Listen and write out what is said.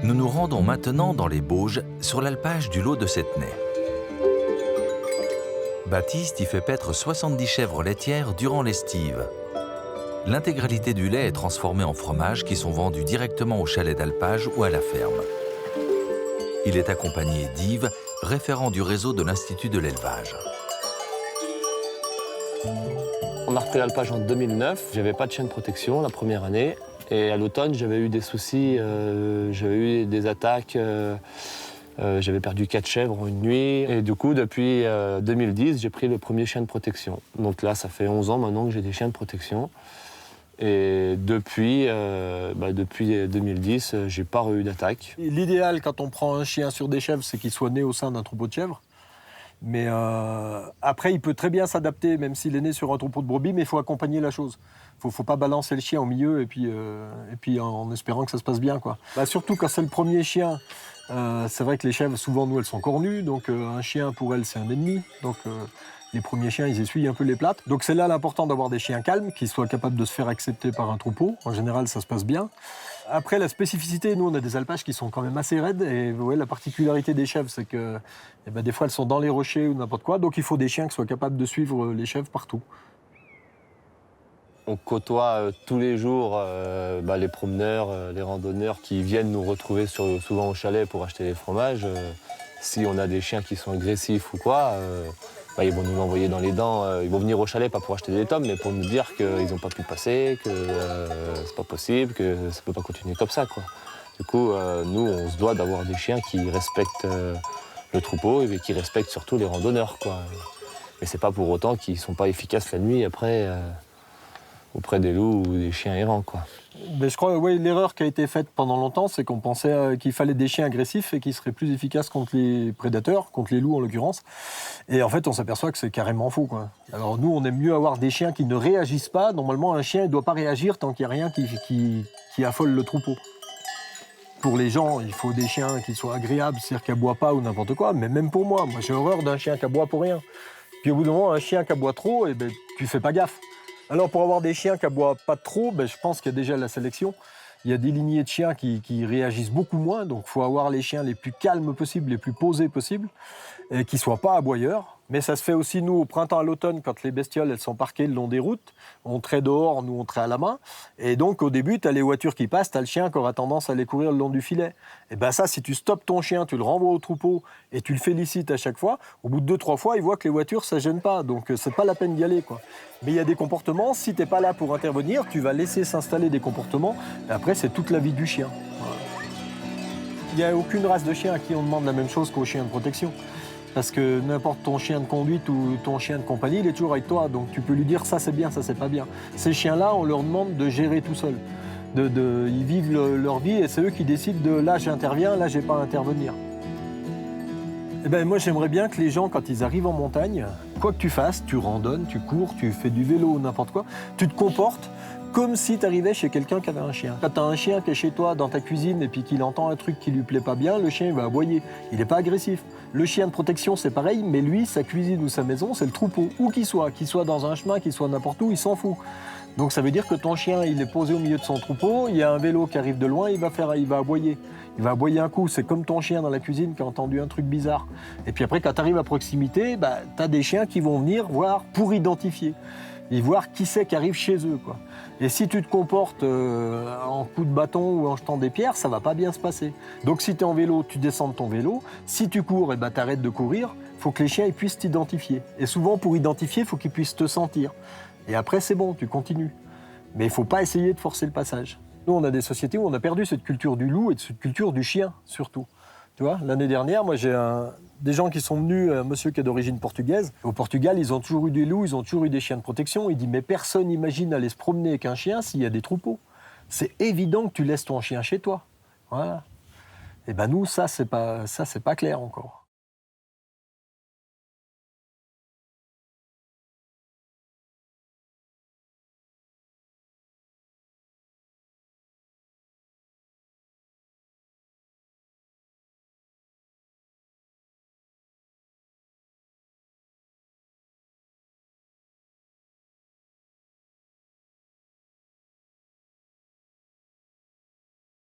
Nous nous rendons maintenant dans les Bauges, sur l'alpage du Lot de Settenay. Baptiste y fait paître 70 chèvres laitières durant l'estive. L'intégralité du lait est transformée en fromage qui sont vendus directement au chalet d'alpage ou à la ferme. Il est accompagné d'Yves, référent du réseau de l'Institut de l'élevage. On a repris l'alpage en 2009. J'avais pas de chien de protection la première année. Et à l'automne, j'avais eu des soucis, j'avais eu des attaques. J'avais perdu 4 chèvres en une nuit. Et du coup, depuis 2010, j'ai pris le premier chien de protection. Donc là, ça fait 11 ans maintenant que j'ai des chiens de protection. Et depuis 2010, j'ai pas eu d'attaque. L'idéal quand on prend un chien sur des chèvres, c'est qu'il soit né au sein d'un troupeau de chèvres. Mais après, il peut très bien s'adapter, même s'il est né sur un troupeau de brebis, mais il faut accompagner la chose. Faut pas balancer le chien au milieu et puis en espérant que ça se passe bien, quoi. Surtout quand c'est le premier chien, c'est vrai que les chèvres, souvent, nous, elles sont cornues, donc un chien, pour elles, c'est un ennemi. Donc les premiers chiens, ils essuyent un peu les plates. Donc c'est là l'important d'avoir des chiens calmes, qui soient capables de se faire accepter par un troupeau. En général, ça se passe bien. Après, la spécificité, nous, on a des alpages qui sont quand même assez raides. Et ouais, la particularité des chèvres, c'est que des fois, elles sont dans les rochers ou n'importe quoi. Donc il faut des chiens qui soient capables de suivre les chèvres partout. On côtoie tous les jours les promeneurs, les randonneurs qui viennent nous retrouver souvent au chalet pour acheter des fromages. Si on a des chiens qui sont agressifs ou quoi, ils vont nous l'envoyer dans les dents. Ils vont venir au chalet, pas pour acheter des tomes, mais pour nous dire qu'ils n'ont pas pu passer, que c'est pas possible, que ça peut pas continuer comme ça, quoi. Du coup, nous, on se doit d'avoir des chiens qui respectent le troupeau et qui respectent surtout les randonneurs, quoi. Mais c'est pas pour autant qu'ils sont pas efficaces la nuit après auprès des loups ou des chiens errants, quoi. Mais je crois, oui, l'erreur qui a été faite pendant longtemps, c'est qu'on pensait qu'il fallait des chiens agressifs et qui seraient plus efficaces contre les prédateurs, contre les loups en l'occurrence. Et en fait, on s'aperçoit que c'est carrément faux, quoi. Alors nous, on aime mieux avoir des chiens qui ne réagissent pas. Normalement, un chien ne doit pas réagir tant qu'il n'y a rien qui affole le troupeau. Pour les gens, il faut des chiens qui soient agréables, c'est-à-dire qui aboient pas ou n'importe quoi. Mais même pour moi j'ai horreur d'un chien qui aboie pour rien. Puis au bout d'un moment, un chien qui aboie trop, tu fais pas gaffe. Alors pour avoir des chiens qui aboient pas trop, je pense qu'il y a déjà la sélection. Il y a des lignées de chiens qui réagissent beaucoup moins, donc il faut avoir les chiens les plus calmes possibles, les plus posés possibles, et qui ne soient pas aboyeurs. Mais ça se fait aussi, nous, au printemps, à l'automne, quand les bestioles elles sont parquées le long des routes. On traite dehors, nous, on traite à la main. Et donc, au début, tu as les voitures qui passent, tu as le chien qui aura tendance à aller courir le long du filet. Et ça, si tu stoppes ton chien, tu le renvoies au troupeau et tu le félicites à chaque fois, au bout de 2-3 fois, il voit que les voitures, ça ne gêne pas. Donc, c'est pas la peine d'y aller, quoi. Mais il y a des comportements, si tu n'es pas là pour intervenir, tu vas laisser s'installer des comportements. Et après, c'est toute la vie du chien. Voilà. Il n'y a aucune race de chien à qui on demande la même chose qu'au chien de protection. Parce que n'importe ton chien de conduite ou ton chien de compagnie, il est toujours avec toi. Donc tu peux lui dire ça c'est bien, ça c'est pas bien. Ces chiens-là, on leur demande de gérer tout seul. Ils vivent leur vie et c'est eux qui décident de là j'interviens, là j'ai pas à intervenir. Moi j'aimerais bien que les gens, quand ils arrivent en montagne, quoi que tu fasses, tu randonnes, tu cours, tu fais du vélo ou n'importe quoi, tu te comportes comme si tu arrivais chez quelqu'un qui avait un chien. Quand tu as un chien qui est chez toi dans ta cuisine et puis qu'il entend un truc qui lui plaît pas bien, le chien il va aboyer. Il n'est pas agressif. Le chien de protection c'est pareil, mais lui, sa cuisine ou sa maison, c'est le troupeau. Où qu'il soit dans un chemin, qu'il soit n'importe où, il s'en fout. Donc ça veut dire que ton chien, il est posé au milieu de son troupeau, il y a un vélo qui arrive de loin, il va aboyer. Il va aboyer un coup, c'est comme ton chien dans la cuisine qui a entendu un truc bizarre. Et puis après, quand tu arrives à proximité, tu as des chiens qui vont venir voir pour identifier. Et voir qui c'est qui arrive chez eux, quoi. Et si tu te comportes en coup de bâton ou en jetant des pierres, ça va pas bien se passer. Donc si tu es en vélo, tu descends de ton vélo. Si tu cours, tu arrêtes de courir. Il faut que les chiens ils puissent t'identifier. Et souvent, pour identifier, il faut qu'ils puissent te sentir. Et après, c'est bon, tu continues. Mais il faut pas essayer de forcer le passage. Nous, on a des sociétés où on a perdu cette culture du loup et de cette culture du chien, surtout. Tu vois, l'année dernière, moi, j'ai des gens qui sont venus, un monsieur qui est d'origine portugaise. Au Portugal, ils ont toujours eu des loups, ils ont toujours eu des chiens de protection. Il dit, mais personne n'imagine aller se promener avec un chien s'il y a des troupeaux. C'est évident que tu laisses ton chien chez toi. Voilà. Et nous, ça, c'est pas clair encore.